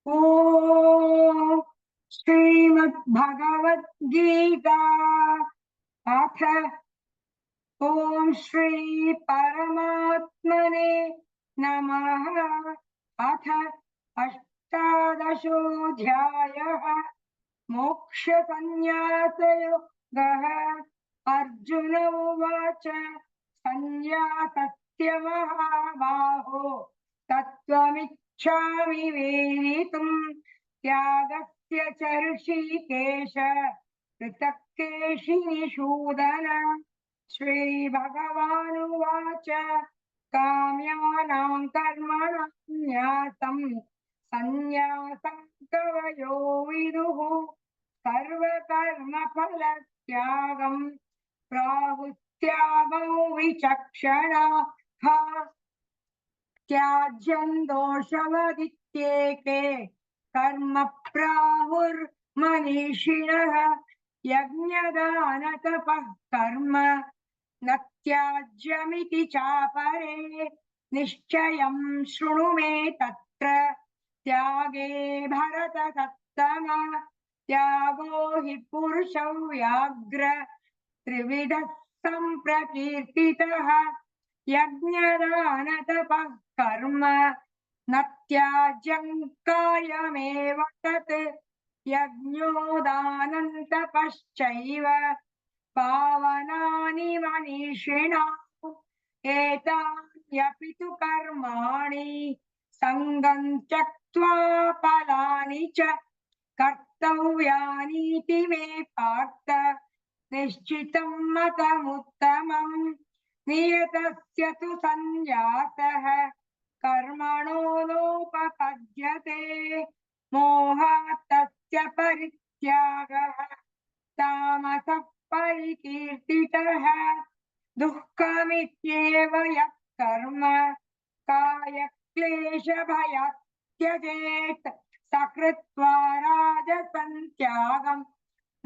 ॐ श्रीमद्भगवद्गीता अथ ॐ श्री परमात्मने नमः। अथ अष्टादशोऽध्यायः मोक्षसंन्यासयोगः। अर्जुन उवाच संन्यासस्य महाबाहो तत्त्वमिच्छामि वेदितुम् त्यागस्य च ऋषिकेश पृथक् केशिनिषूदन। श्रीभगवानुवाच काम्यानां कर्मणां न्यासं संन्यासं कवयो विदुः सर्वकर्मफलत्यागं प्राहुस्त्यागं विचक्षणाः। त्याज्यं दोषवदित्येके कर्म प्राहुर्मनीषिणः। यज्ञदानतपः कर्म न त्याज्यमिति चापरे निश्चयं शृणु मे तत्र त्यागे भरतसत्तम। त्यागो हि पुरुषौ व्याघ्र त्रिविधः सम्प्रकीर्तितः। यज्ञदानतपः कर्म न त्याज्यं कार्यमेव तत् यज्ञोदानं तपश्चैव पावनानि मनीषिणाम्। एतान्यपि तु कर्माणि सङ्गं त्यक्त्वा फलानि च कर्तव्यानीति मे पार्थ निश्चितं मतमुत्तमम्। नियतस्य तु संन्यासः कर्मणो नोपपद्यते मोहात् तस्य परित्यागः तामसः परिकीर्तितः। दुःखमित्येव यः कर्म कायक्लेशभयात् त्यजेत् स कृत्वा राजसं त्यागं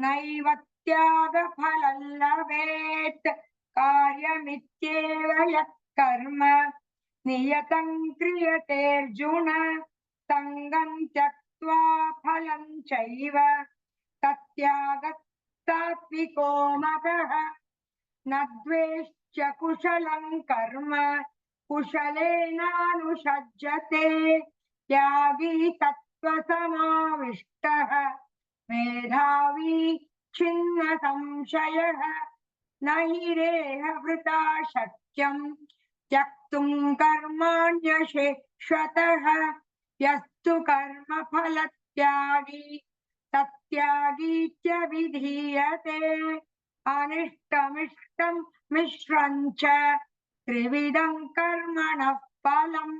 नैव त्यागफलं लभेत्। कार्यमित्येव यः कर्म नियतं क्रियते अर्जुन सङ्गं त्यक्त्वा फलं चैव तत्यागः सात्विको मतः। न द्वेष्य कुशलं कर्म कुशलेनानुषज्यते त्यागी सत्त्वसमाविष्टः मेधावी छिन्न संशयः। न हि रेहवृता शक्यं त्यक्तुं कर्माण्यशेषतः यस्तु कर्मफलत्यागी तत्यागीत्यभिधीयते। अनिष्टमिष्टं मिश्रं च त्रिविधं कर्मणः फलं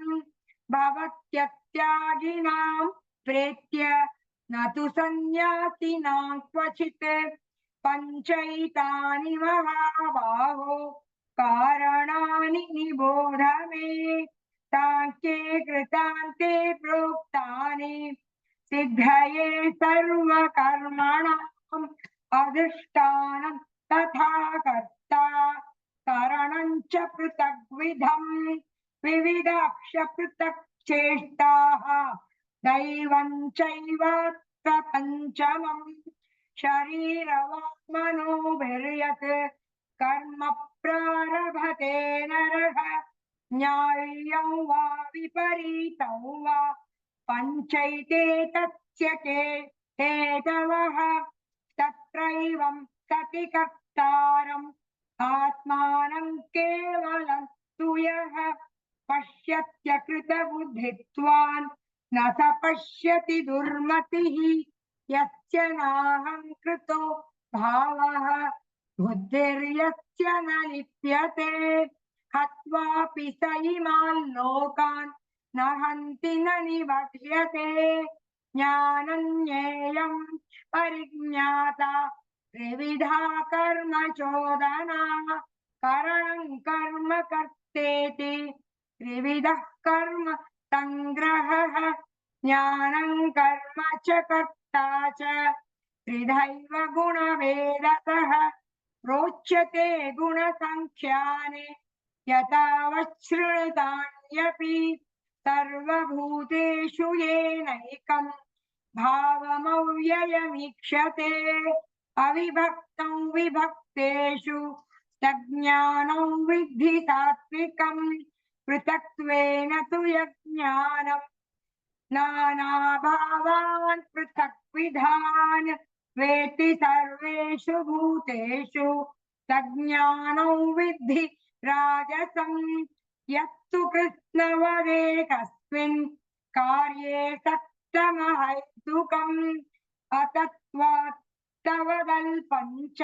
भवत्यत्यागिनां प्रेत्य न तु संन्यासिनां क्वचित्। पञ्चैतानि महाबाहो कारणानि निबोध मे सांख्ये कृतान्ते प्रोक्तानि सिद्धये सर्वकर्मणाम् अधिष्ठानं तथा कर्ता कारणं च पृथग्विधम् विविधाक्ष पृथक् चेष्टाः दैवं चैवात्र पञ्चमम्। शरीरवाङ्मनोभिर्यत् कर्म प्रारभते नरः न्याय्यं वा विपरीतं वा पञ्चैते तस्य हेतवः। तत्रैवं सति कर्तारम् आत्मानं केवलं तु यः पश्यत्यकृतबुद्धित्वान् न स पश्यति दुर्मतिः। यस्य नाहङ्कृतो भावः बुद्धिर्यस्य न लिप्यते हत्वापि स इमान् लोकान् न हन्ति न निबध्यते। ज्ञानं ज्ञेयं परिज्ञाता त्रिविधा कर्म चोदना करणं कर्म कर्तेति त्रिविधः कर्म संग्रहः। ज्ञानं कर्म च कर्ता च त्रिधैव गुणभेदतः प्रोच्यते गुणसङ्ख्याने यथावच्छृणुतान्यपि सर्वभूतेषु येनैकं भावमव्ययमीक्षते अविभक्तं विभक्तेषु तज्ज्ञानं विद्धि सात्विकं पृथक्त्वेन तु यज्ञानम् नानाभावान् पृथक्विधान् वेत्ति सर्वेषु भूतेषु तज्ज्ञानं विद्धि राजसं यत्तु कृत्स्नवदेकस्मिन् कार्ये सक्तमहैतुकम् अतत्त्वात्तवदल्पं च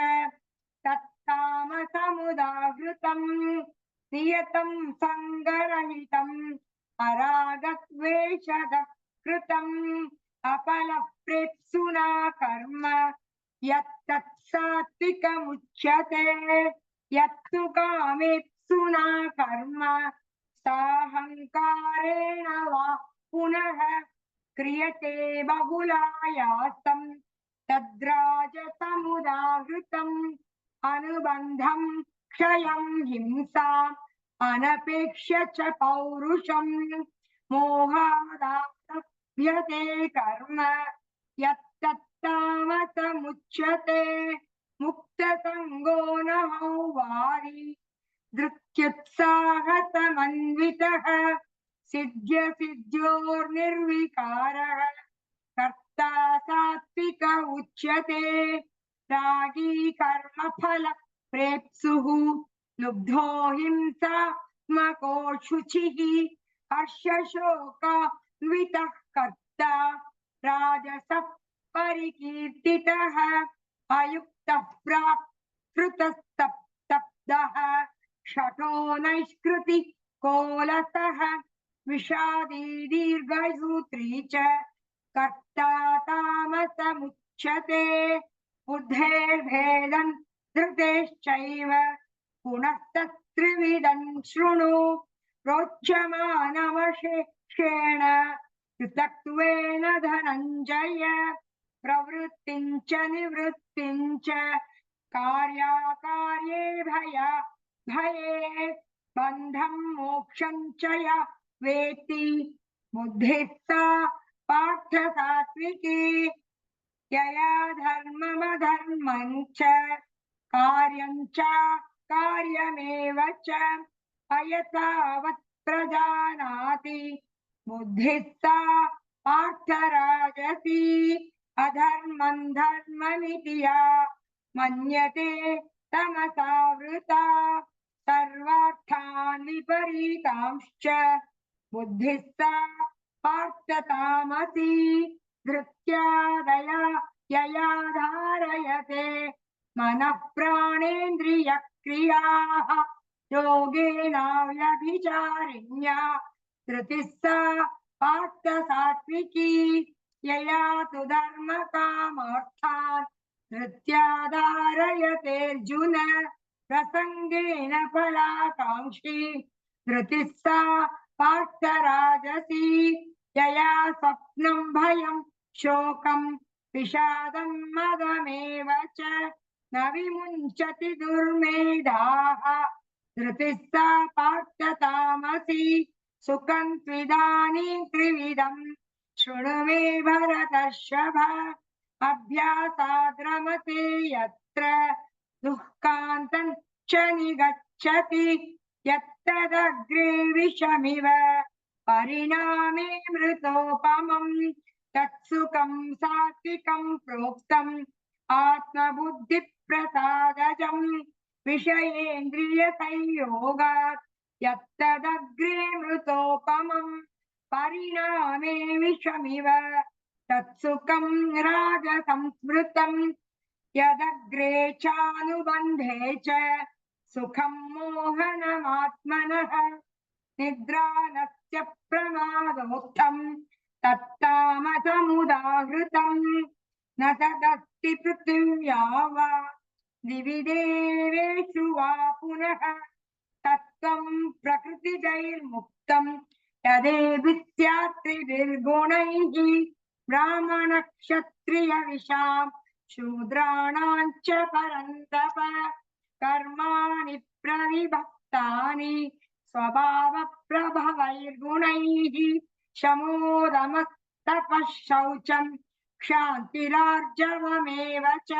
तत्तामसमुदाहृतं नियतं सङ्गरहितम् अरागद्वेषदकृतम् अपलप्रेप्सुना कर्म यत्तत् सात्विकमुच्यते यत्तु कामेप्सुना कर्म साहंकारेण वा पुनः क्रियते बहुलायासं तद्राजसमुदाहृतम् अनुबन्धं क्षयं हिंसाम् अनपेक्ष्य च पौरुषं मोहादारभ्यते कर्म यत्तत्तामसमुच्यते मुक्तसङ्गो नहौ वारी धृत्युत्साहसमन्वितः सिद्ध्यसिद्ध्योर्निर्विकारः कर्ता सात्विक उच्यते रागी कर्मफल प्रेप्सुः लुब्धो हिंसात्मको शुचिः हर्षशोकान्वितः कर्ता राजसः परिकीर्तितः अयुक्तः प्राकृतस्तब्धः शठो नैष्कृति कोलसः विषादी दीर्घसूत्री च कर्ता तामसमुच्यते बुद्धेर्भेदं धृतेश्चैव पुनस्तत्त्रिविधं शृणु रोच्यमानमशेषेण पृथक्त्वेन धनञ्जय प्रवृत्तिं च निवृत्तिं च कार्याकार्ये भये बन्धं मोक्षं च य वेत्ति बुद्धिः सा पार्थ सात्विकी यया धर्ममधर्मं च कार्यं च कार्यमेव च अयथावत् प्रजानाति बुद्धिः सा पार्थराजसी अधर्मं धर्ममिति या मन्यते तमसावृता सर्वार्थान् विपरीतांश्च बुद्धिः सा पार्थतामसी धृत्यादया यया धारयते मनः प्राणेन्द्रियक्रियाः योगेनाव्यभिचारिण्या धृतिः सा पार्थ सात्विकी यया तु धर्मकामार्थान् धृत्या धारयतेऽर्जुन प्रसङ्गेन फलाकाङ्क्षी धृतिः सा पार्थ राजसी यया स्वप्नं भयं शोकं विषादं मदमेव च न विमुञ्चति दुर्मेधाः धृतिः सा पार्थ तामसी सुखं त्विदानीं त्रिविधं शृणु मे भरतर्षभ अभ्यासाद् रमते यत्र दुःखान्तं च निगच्छति यत्तदग्रे विषमिव परिणामे मृतोपमम् तत्सुखं सात्विकं प्रोक्तम् आत्मबुद्धिप्रसादजम् विषयेन्द्रियसंयोगात् यत्तदग्रे मृतोपमम् परिणामे विषमिव तत्सुखं राजसंस्मृतम् यदग्रे चानुबन्धे च सुखं मोहनमात्मनः निद्रालस्य प्रमादोक्तम् तत्तामसमुदाहृतम् न तदस्ति पृथिव्या वा दिवि देवेषु वा पुनः तत्त्वं प्रकृतिजैर्मुक्तम् यदेभिस्स्यात् त्रिभिर्गुणैः ब्राह्मणक्षत्रियविषाम् शूद्राणां च परन्तप कर्माणि प्रविभक्तानि स्वभाव प्रभवैर्गुणैः शमोदमस्तपः शौचं क्षान्तिरार्जवमेव च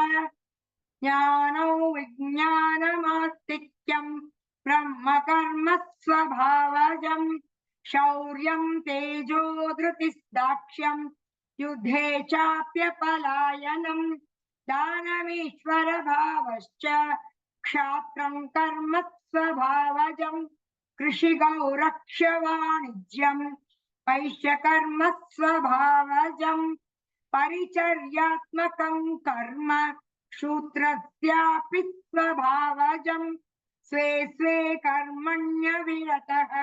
ज्ञानौ विज्ञानमास्तिक्यं ब्रह्म कर्म स्वभावजं शौर्यं तेजो धृतिस्दाक्ष्यं युद्धे चाप्यपलायनं दानमीश्वर भावश्च क्षात्रं कर्म स्वभावजं कृषिगौ रक्ष्य वाणिज्यं वैश्यकर्म स्वभावजं परिचर्यात्मकं कर्म शूद्रस्यापि स्वभावजं स्वे स्वे कर्मण्यविरतः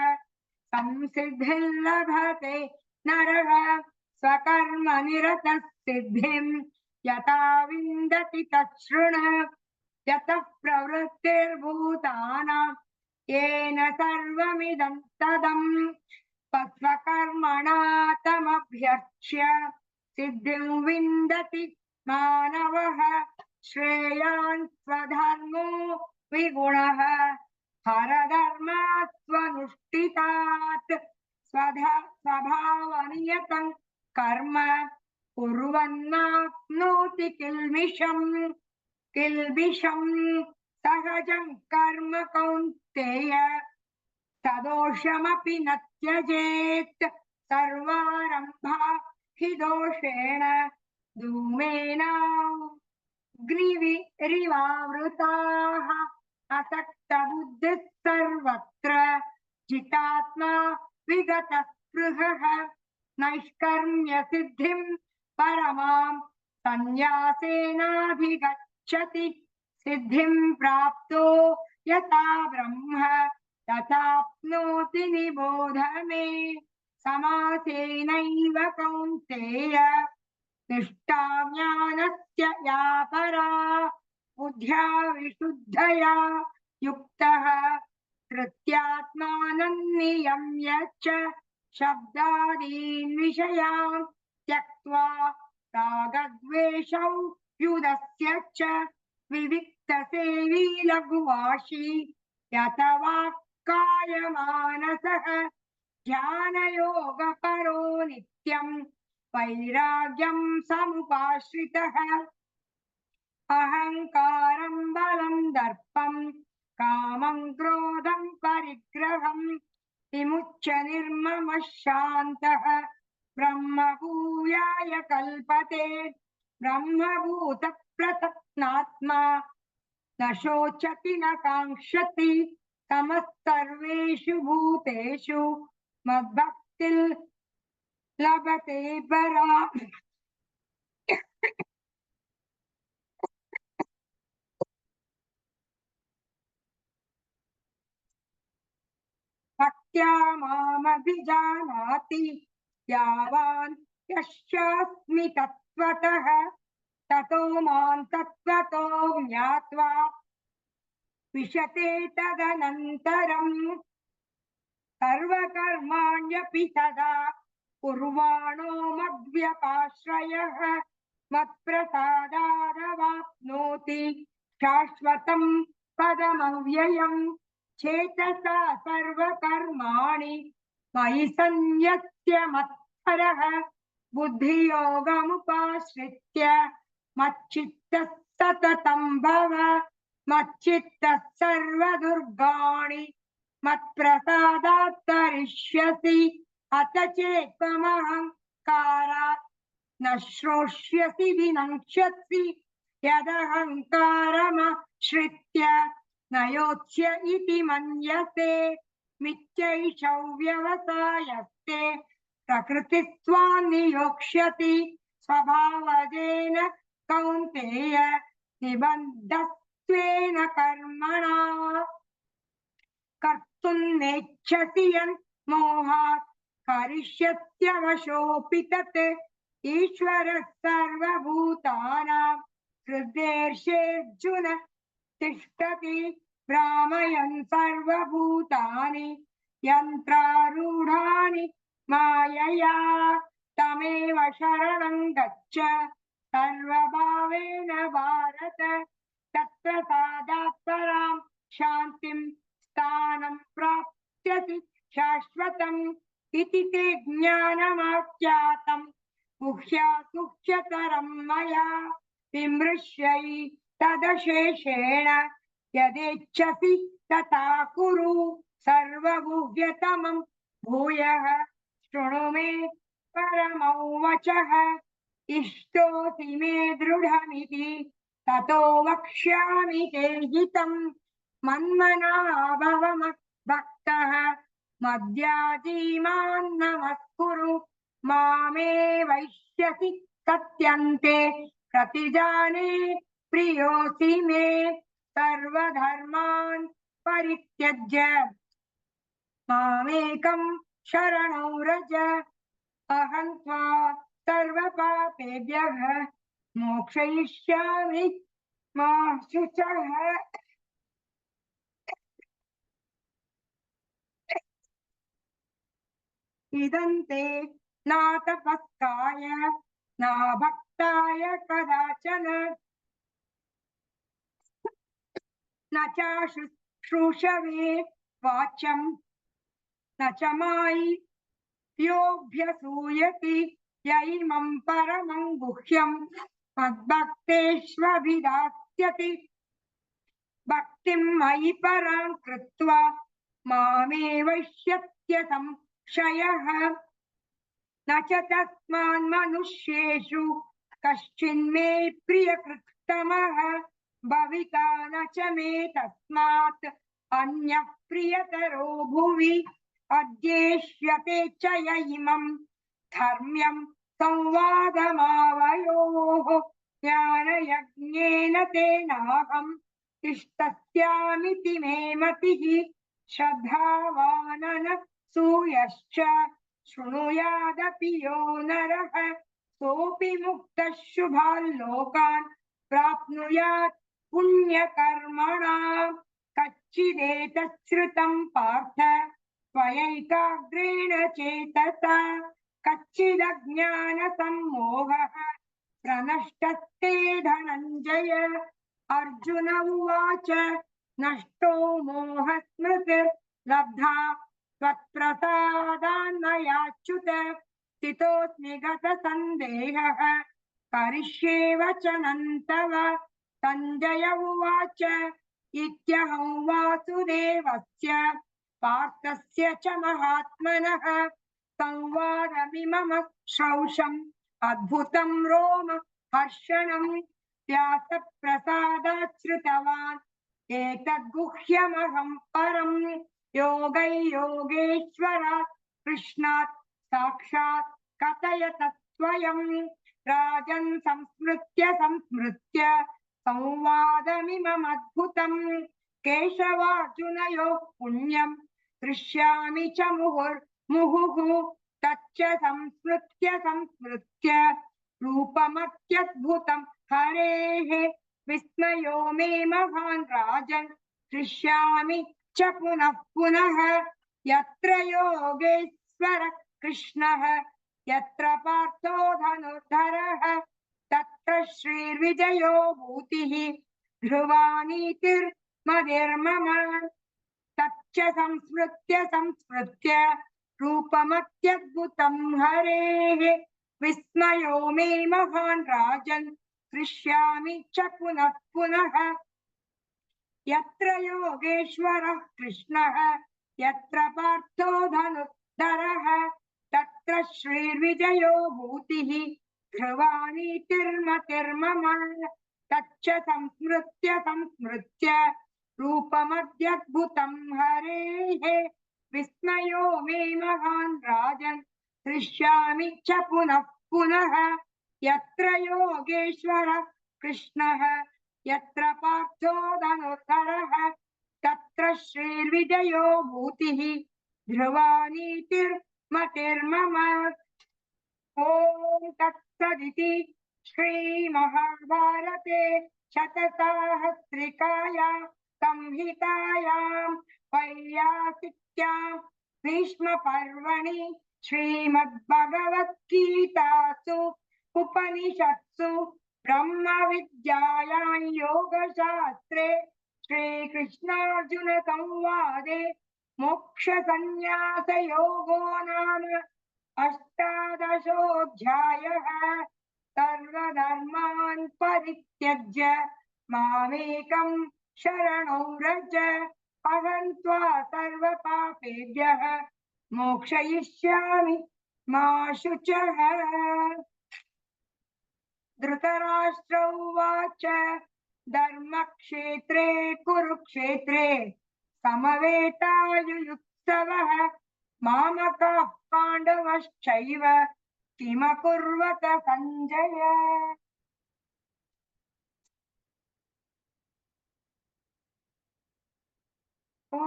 संसिद्धिर्लभते नरः स्वकर्मनिरतः सिद्धिं यथा विन्दति तच्छृणु यतः प्रवृत्तिर्भूतानां येन सर्वमिदं तदं स्वकर्मणा तमभ्यर्च्य सिद्धिं विन्दति मानवः श्रेयान् स्वधर्मो विगुणः हरधर्मात् स्वनुष्ठितात् स्वभावनियतं कर्म कुर्वन्नाप्नोति किल्बिषं सहजं कर्म कौन्तेय सदोषमपि न त्यजेत् सर्वारम्भा हि दोषेण धूमेनाग्निरिवावृताः असक्तबुद्धिः सर्वत्र जितात्मा विगतस्पृहः नैष्कर्म्यसिद्धिं परमां संन्यासेनाधिगच्छति सिद्धिं प्राप्तो यथा ब्रह्म तथाप्नोति निबोध मे समासेनैव कौन्तेय निष्ठा ज्ञानस्य या परा बुद्ध्या विशुद्धया युक्तः कृत्यात्मानं नियम्य च शब्दादीन् विषयान् त्यक्त्वा रागद्वेषौ युधस्य च विविक्तसेवी लघुवाशी यतवा कायमानसः ध्यानयोगपरो नित्यं वैराग्यं समुपाश्रितः अहंकारं बलं दर्पं कामं क्रोधं परिग्रहं विमुच्य निर्ममः शान्तः ब्रह्मभूयाय कल्पते ब्रह्मभूत प्रसन्नात्मा न शोचति न काङ्क्षति समस्तर्वेषु भूतेषु मद्भक्तिर् लभते परा भक्त्या मामभिजानाति यावान् यस्यास्मि तत्त्वतः ततो मां तत्त्वतो ज्ञात्वा विशते तदनन्तरम् सर्वकर्माण्यपि तदा कुर्वाणो मद्व्यपाश्रयः मत्प्रसादादवाप्नोति शाश्वतं पदमव्ययम् चेतसा सर्वकर्माणि मयि सन्न्यस्य मत्परः बुद्धियोगमुपाश्रित्य मच्चित्तः सततं भव मच्चित्तः सर्वदुर्गाणि मत्प्रसादात् तरिष्यसि अथ चेत्त्वमहङ्कारात् न श्रोष्यसि विनङ्क्ष्यसि यदहङ्कारमाश्रित्य न योत्स्य इति मन्यसे मिथ्यैषौ व्यवसायस्ते प्रकृतिस्त्वां नियोक्ष्यति स्वभावजेन कौन्तेय निबद्धस्त्वेन कर्मणा कर्तुं नेच्छसि यन् मोहात् करिष्यत्यवशोऽपि तत् ईश्वरः सर्वभूतानां हृद्देशेऽर्जुन तिष्ठति भ्रामयन् सर्वभूतानि यन्त्रारूढानि मायया तमेव शरणं गच्छ सर्वभावेन भारत तत्प्रसादात् परां शान्तिं स्थानं प्राप्नुषि भविष्यति शाश्वतम् इति ते ज्ञानमाख्यातम् गुह्यासुह्यतरं मया विमृश्यै तदशेषेण यदेच्छसि तथा कुरु सर्वगुह्यतमं भूयः शृणु मे परमौ वचः इष्टोऽसि मे दृढमिति ततो वक्ष्यामि ते हितम् मन्मना भव मद्भक्तः मद्याजीमान् नमस्कुरु मामे वैष्यसि सत्यन्ते प्रतिजाने प्रियोऽसि मे सर्वधर्मान् परित्यज्य मामेकं शरणं व्रज अहं त्वा सर्वपापेभ्यः मोक्षयिष्यामि मा शुचः इदन्ते न तपस्काय न भक्ताय कदाचन न च शुश्रूषवे वाच्यं न च मायि योऽभ्यसूयति य इमं परमं गुह्यं मद्भक्तेष्वभिधास्यति भक्तिं मयि परां कृत्वा मामेवैष्यत्य संशयः न च तस्मान् मनुष्येषु कश्चिन्मे प्रियकृत्तमः भविता न च मे तस्मात् अन्यः प्रियतरो भुवि अद्येष्यते च य इमं धर्म्यं संवादमावयोः ज्ञानयज्ञेन तेनाहम् इष्टस्यामिति मे मतिः श्रद्धावानन सूयश्च शृणुयादपि यो नरः सोऽपि मुक्तः शुभाल्लोकान् प्राप्नुयात् पुण्यकर्मणा कच्चिदेतच्छ्रुतं पार्थ त्वयैकाग्रेण चेतसा कच्चिदज्ञानसम्मोहः प्रनष्टस्ते धनञ्जय अर्जुन उवाच नष्टो मोहस्मृतिर्लब्धा त्वत्प्रसादान्मयाच्युत स्थितोऽस्मि गतसन्देहः करिष्ये वचनं तव सञ्जय उवाच इत्यहं वासुदेवस्य पार्थस्य च महात्मनः संवादमिमम श्रौषम् अद्भुतं रोम हर्षणं व्यासप्रसादात् श्रुतवान् एतद्गुह्यमहं परं योगैर्योगेश्वरात् कृष्णात् साक्षात् कथयत स्वयं राजन् संस्मृत्य संवादमिममद्भुतं केशवार्जुनयोः पुण्यं दृश्यामि च मुहुर्मुहुः तच्च संस्मृत्य रूपमत्यद्भुतं हरेः विस्मयो मे महान् राजन् हृष्यामि च पुनः पुनः यत्र योगेश्वरः कृष्णः यत्र पार्थो धनुर्धरः तत्र श्रीर्विजयो भूतिः ध्रुवा नीतिर्मतिर्मम तच्च संस्मृत्य रूपमत्यद्भुतं हरेः विस्मयो मे महान् राजन् हृष्यामि च पुनः पुनः यत्र योगेश्वरः कृष्णः यत्र पार्थो धनुर्धरः तत्र श्रीर्विजयो भूतिः ध्रुवा नीतिर्मतिर्मम तच्च संस्मृत्य रूपमद्यद्भुतं हरेः विस्मयो मे महान् राजन् हृष्यामि च पुनः पुनः यत्र योगेश्वरः कृष्णः यत्र पार्थो धनुर्धरः तत्र श्रीर्विजयो भूतिः ध्रुवा नीतिर्मतिर्मम ॐ तत्सदिति श्रीमहाभारते शतसाहस्रिकायां संहितायां वैयासिक्यां भीष्मपर्वणि श्रीमद्भगवद्गीतासु उपनिषत्सु ब्रह्मविद्यायां योगशास्त्रे श्रीकृष्णार्जुन संवादे मोक्ष संन्यास योगो नाम अष्टादशोऽध्यायः। सर्वधर्मान् परित्यज्य मामेकं शरणं व्रज अहं त्वा सर्वपापेभ्यः मोक्षयिष्यामि मा शुचः। धृतराष्ट्र उवाच धर्मक्षेत्रे कुरुक्षेत्रे समवेतायुयुत्सवः मामकाः पाण्डवश्चैव किमकुर्वत सञ्जय। ॐ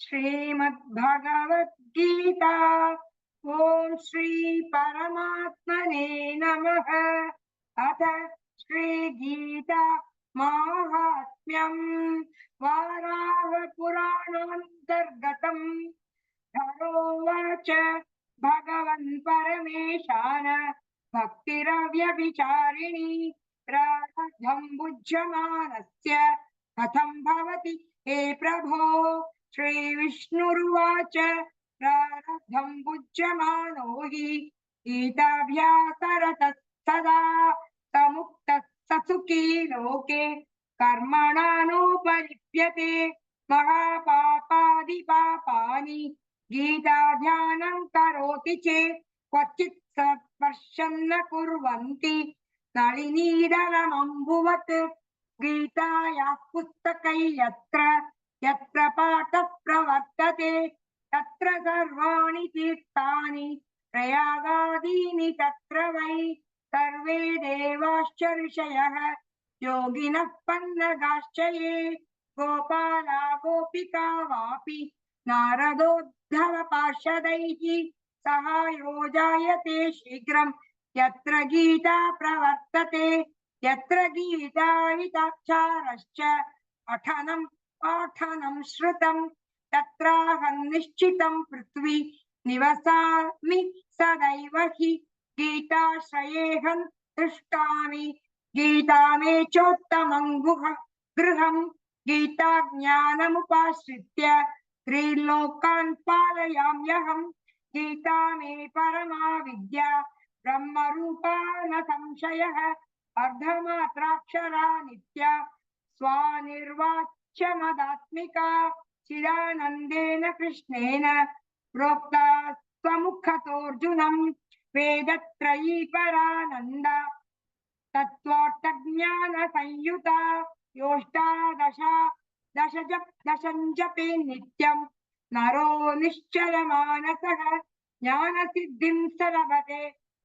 श्रीमद्भगवद्गीता ॐ श्री परमात्मने नमः। अथ श्रीगीता माहात्म्यम् वाराहपुराणान्तर्गतम्। धरोवाच भगवन् परमेशान भक्तिरव्यभिचारिणी प्रारब्धं भुज्यमानस्य कथं भवति हे प्रभो। श्रीविष्णुरुवाच प्रारब्धं भुज्यमानो हि गीताभ्यासरतः सदा समुक्तः स सुखी लोके कर्मणा नोपलिप्यते महापापादिपापानि गीताध्यानं करोति चेत् क्वचित् स्पर्शं न कुर्वन्ति नलिनीदलमम्बुवत्। गीतायाः पुस्तकै यत्र यत्र पाठः प्रवर्तते तत्र सर्वाणि तीर्थानि प्रयागादीनि तत्र वै सर्वे देवाश्च ऋषयः योगिनः पन्नगाश्च ये गोपाला गोपिका वापि नारदोद्धव पार्षदैः सहायो जायते शीघ्रं यत्र गीता प्रवर्तते। यत्र गीताविदाचारश्च अठनं पाठनं श्रुतं तत्राहं निश्चितं पृथ्वी निवसामि सदैव हि गीताश्रयेऽहं तिष्ठामि गीता मे चोत्तमं गृहम् गीताज्ञानमुपाश्रित्य त्रिलोकान् पालयाम्यहम् गीता मे परमा विद्या ब्रह्मरूपा न संशयः अर्धमात्राक्षरा नित्या स्वानिर्वाच्यमदात्मिका चिदानन्देन कृष्णेन प्रोक्ता स्वमुखतोऽर्जुनम् वेदत्रयी परानन्दा तत्त्वार्थज्ञानसंयुता दशञ्जपे नित्यम् नरो निश्चलमानसः ज्ञानसिद्धिं स लभते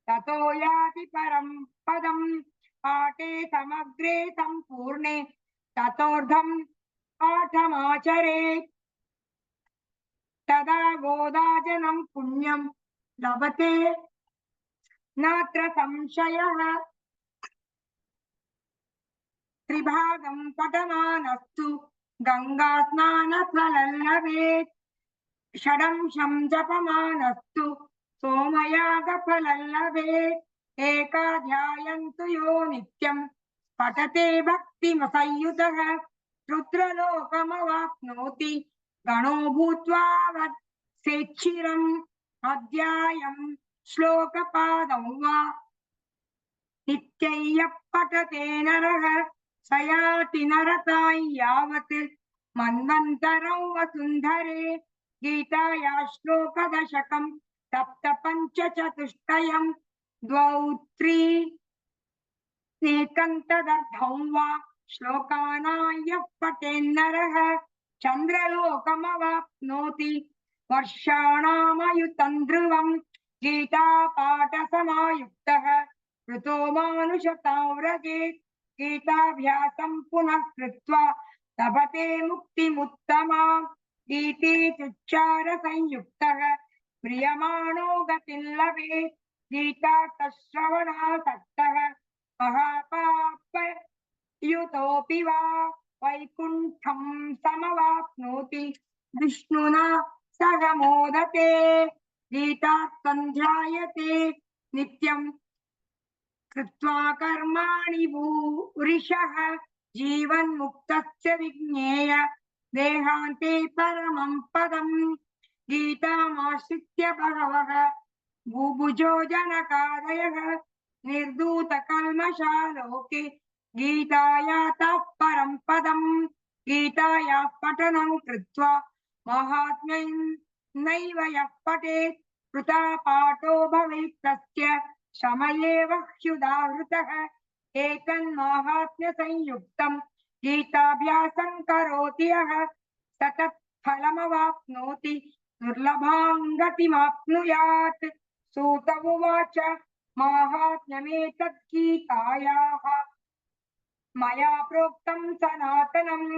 ततो याति परं पदम्। पाठे समग्रे सम्पूर्णे ततोऽर्धं पाठमाचरेत् तदा गोदाजनं पुण्यं लभते नात्र संशयः। त्रिभागं पठमानस्तु गंगा स्नानफलं लभेत् षडंशं जपमानस्तु सोमयागफलं लभेत् एकाध्यायन्तु यो नित्यं पठते भक्तिमसंयुतः रुद्रलोकमवाप्नोति गणो भूत्वा वत्सेच्छिरम् अध्यायं श्लोकपादं वा नित्यय्यः पठते नरः स याति नरकाय यावत् मन्वन्तरं वसुन्धरे। गीताया श्लोकदशकं सप्तपञ्चचतुष्टयं द्वौ त्रीनेकं तदर्धं वा श्लोकानां पठेन्नरः चन्द्रलोकमवाप्नोति वर्षाणामयुतं ध्रुवम्। गीतापाठसमायुक्तः ऋतो मानुषतां व्रजेत् गीताभ्यासं पुनः कृत्वा लभते मुक्तिमुत्तमाम्। गीतेत्युच्चारसंयुक्तः म्रियमाणो गतिं लभेत् गीतार्थश्रवणासक्तः महापापयुतोऽपि वा वैकुण्ठं समवाप्नोति विष्णुना सह मोदते। गीतार्थं ध्यायते नित्यं कृत्वा कर्माणि भूरिशः जीवन्मुक्तस्य विज्ञेय देहान्ते परमं पदम् गीतामाश्रित्य बहवः बुभुजो जनकादयः निर्धूतकल्मषालोके गीतायातः परं पदम् गीतायाः पठनं कृत्वा महात्म्यं नैव यः पठेत् कृता पाठो भवेत् तस्य शमयेव ह्युदाहृतः एतन्माहात्म्यसंयुक्तम् गीताभ्यासं करोति यः सतत्फलमवाप्नोति दुर्लभां गतिमाप्नुयात्। सूत उवाच माहात्म्यमेतत् गीतायाः मया प्रोक्तं सनातनम्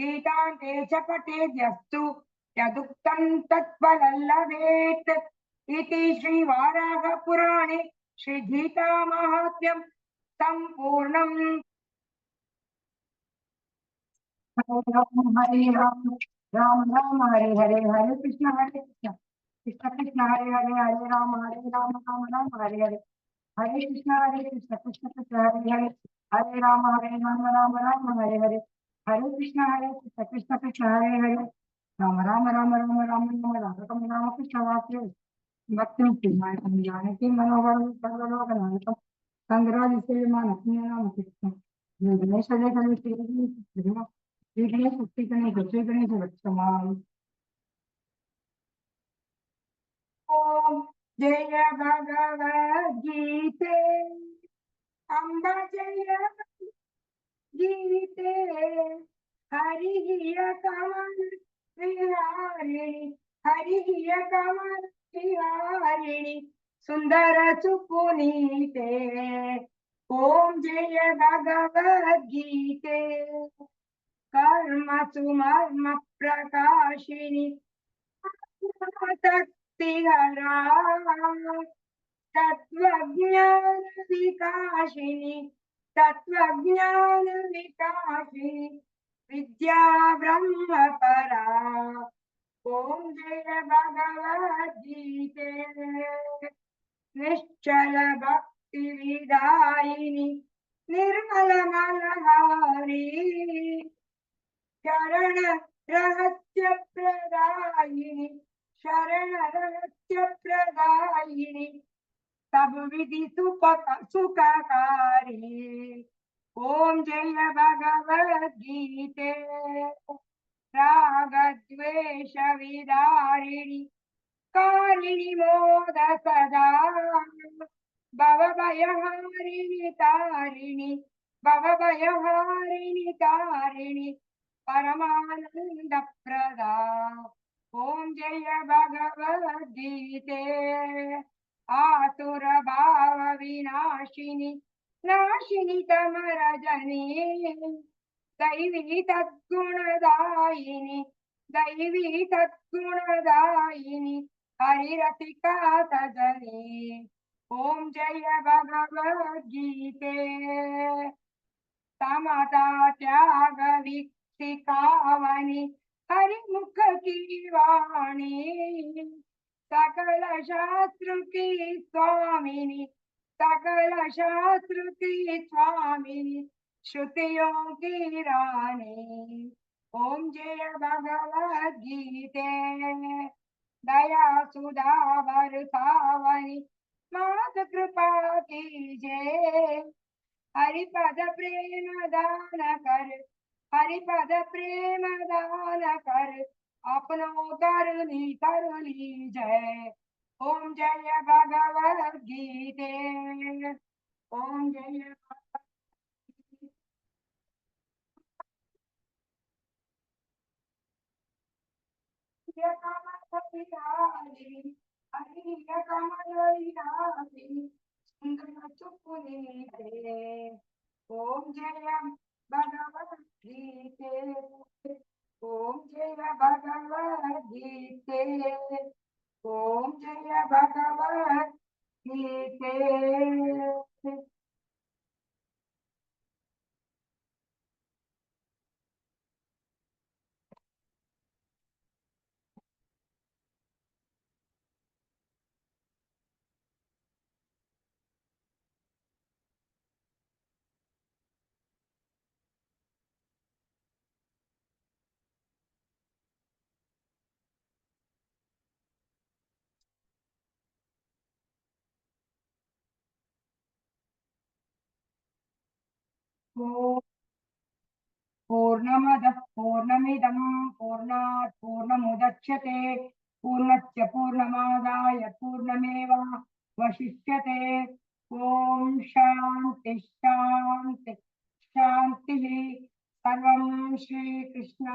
गीतान्ते च पठेद्यस्तु यदुक्तं तत्फलं लभेत् इति श्रीवाराहपुराणे श्रीगीतामाहात्म्यं सम्पूर्णम्। हरे राम राम राम हरे हरे हरे कृष्ण कृष्ण कृष्ण हरे हरे हरे राम राम हरे हरे हरे कृष्ण कृष्ण हरे हरे हरे राम हरे राम कृष्ण हरे हरे राम कृष्ण वाक्य भक्ति जानकी मनोहर सर्वलोकनायकम संग्रह से मान अपने नाम कृष्ण गणेश विघ्नेश शक्ति गणेश जय गणेश रक्षमाम। ओम जय भगवद गीते अम्बा जय गीते हरि कमल विहारिणी हरि कमल विहारिणी सुंदर सुपुनीते ओम जय भगवद गीते कर्म सुमर्म प्रकाशिनी शक्तिहरा तत्वज्ञान विकाशिनी तत्वज्ञान विकाशिनी विद्या ब्रह्म परा ओम जय भगवद गीते निश्चल भक्ति विदायिनी निर्मल मनहारी शरण रहस्य प्रदायिनी शरण रहस्य प्रदायिनी सब विधि सुखकारी ओम जय भगवद गीते राग द्वेष विदारिणी कारिणी मोद सदा भव भयहारिणी तारिणी भव भयहारिणी तारिणी परमानंद प्रदा ओम जय भगवद गीते आसुर भाव विनाशिनी नाशिनी तमरजनी दैवी तद्गुणदायिनी दैवी तद्गुणदायिनी हरिरसिका सजनी ओम जय भगवद गीते समता त्याग विक्षिकावनी हरिमुख की वाणी सकल शास्त्र की स्वामिनी सकल शास्त्र की स्वामिनी श्रुतियों की रानी ओम जय भगवद गीते दया सुधा बरसावनी मात कृपा कीजिए हरिपद प्रेम दान कर हरिपद प्रेम दान कर अपनो कर ली जय ओम जय भगवद गीते ओम जय कमल विहारी हरि कमल विहारी सुंदर सुपुनीते ओम जय भगवद गीते ओम जय भगवद गीते ओम जय भगवद गीते। ॐ पूर्णमदः पूर्णमिदं पूर्णात् पूर्णमुदच्यते पूर्णस्य पूर्णमादाय पूर्णमेवावशिष्यते। ॐ शान्ति शान्ति शान्तिः। सर्वं श्रीकृष्णार्पणमस्तु।